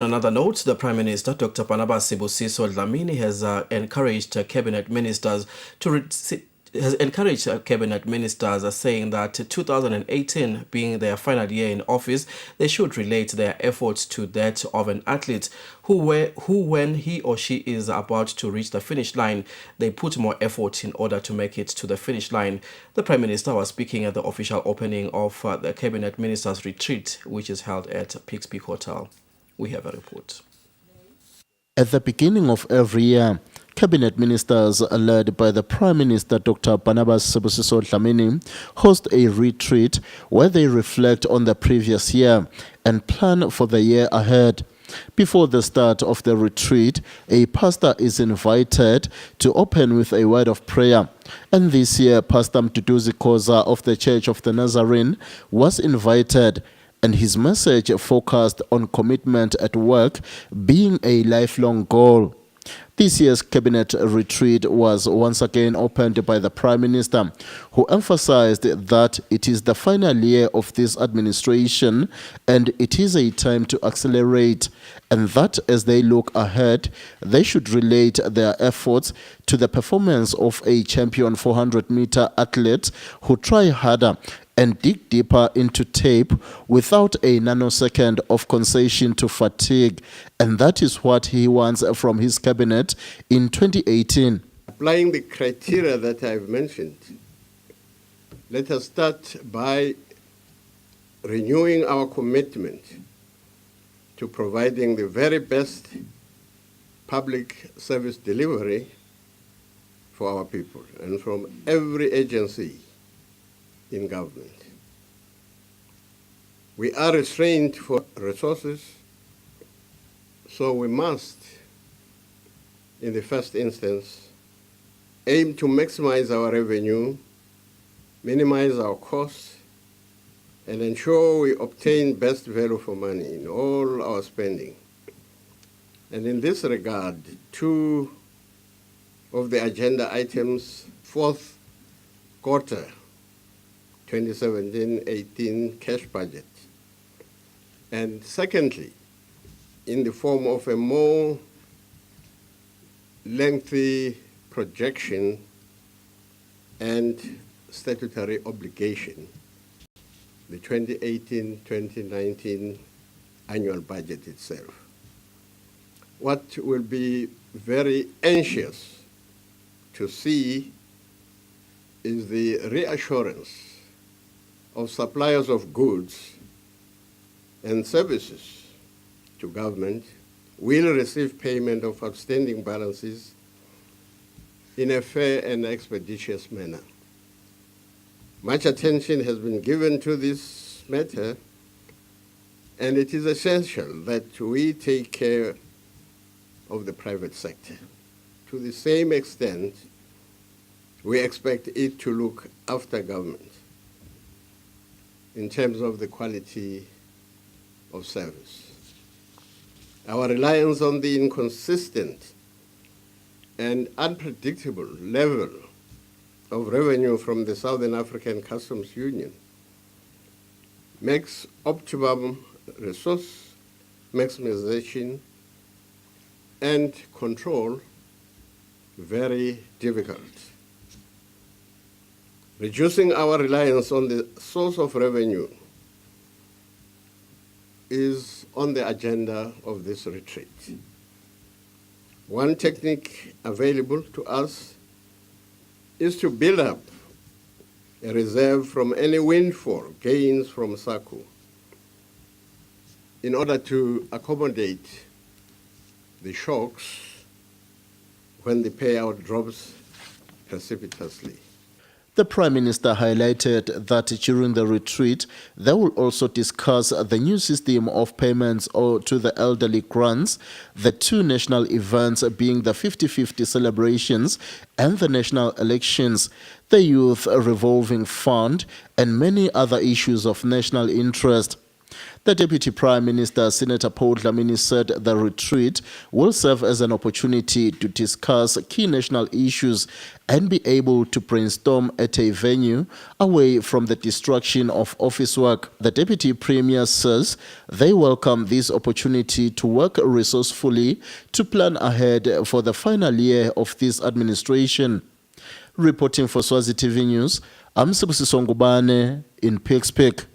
another note, the Prime Minister, Dr. Barnabas Sibusiso Dlamini, has encouraged cabinet ministers saying that 2018 being their final year in office, they should relate their efforts to that of an athlete who when he or she is about to reach the finish line, they put more effort in order to make it to the finish line. The Prime Minister was speaking at the official opening of the Cabinet Ministers Retreat, which is held at Pikes Peak Hotel. We have a report. At the beginning of every year, Cabinet Ministers led by the Prime Minister Dr. Barnabas Sibusiso Dlamini host a retreat where they reflect on the previous year and plan for the year ahead. Before the start of the retreat, a pastor is invited to open with a word of prayer. And this year, Pastor Mduduzi Khoza of the Church of the Nazarene was invited, and his message focused on commitment at work being a lifelong goal. This year's cabinet retreat was once again opened by the Prime Minister, who emphasized that it is the final year of this administration and it is a time to accelerate, and that as they look ahead, they should relate their efforts to the performance of a champion 400-meter athlete who try harder and dig deeper into tape without a nanosecond of concession to fatigue. And that is what he wants from his cabinet in 2018. Applying the criteria that I've mentioned, let us start by renewing our commitment to providing the very best public service delivery for our people and from every agency in government. We are restrained for resources, so we must, in the first instance, aim to maximize our revenue, minimize our costs, and ensure we obtain best value for money in all our spending. And in this regard, two of the agenda items, fourth quarter 2017-18 cash budget. And secondly, in the form of a more lengthy projection and statutory obligation, the 2018-2019 annual budget itself. What will be very anxious to see is the reassurance of suppliers of goods and services to government will receive payment of outstanding balances in a fair and expeditious manner. Much attention has been given to this matter, and it is essential that we take care of the private sector. To the same extent, we expect it to look after government in terms of the quality of service. Our reliance on the inconsistent and unpredictable level of revenue from the Southern African Customs Union makes optimum resource maximization and control very difficult. Reducing our reliance on the source of revenue is on the agenda of this retreat. One technique available to us is to build up a reserve from any windfall gains from SACCO in order to accommodate the shocks when the payout drops precipitously. The Prime Minister highlighted that during the retreat, they will also discuss the new system of payments to the elderly grants, the two national events being the 50-50 celebrations and the national elections, the Youth Revolving Fund, and many other issues of national interest. The Deputy Prime Minister, Senator Paul Dlamini, said the retreat will serve as an opportunity to discuss key national issues and be able to brainstorm at a venue away from the distraction of office work. The Deputy Premier says they welcome this opportunity to work resourcefully to plan ahead for the final year of this administration. Reporting for Swazi TV News, I'm Sibusiso Ngubane in Pikes Peak.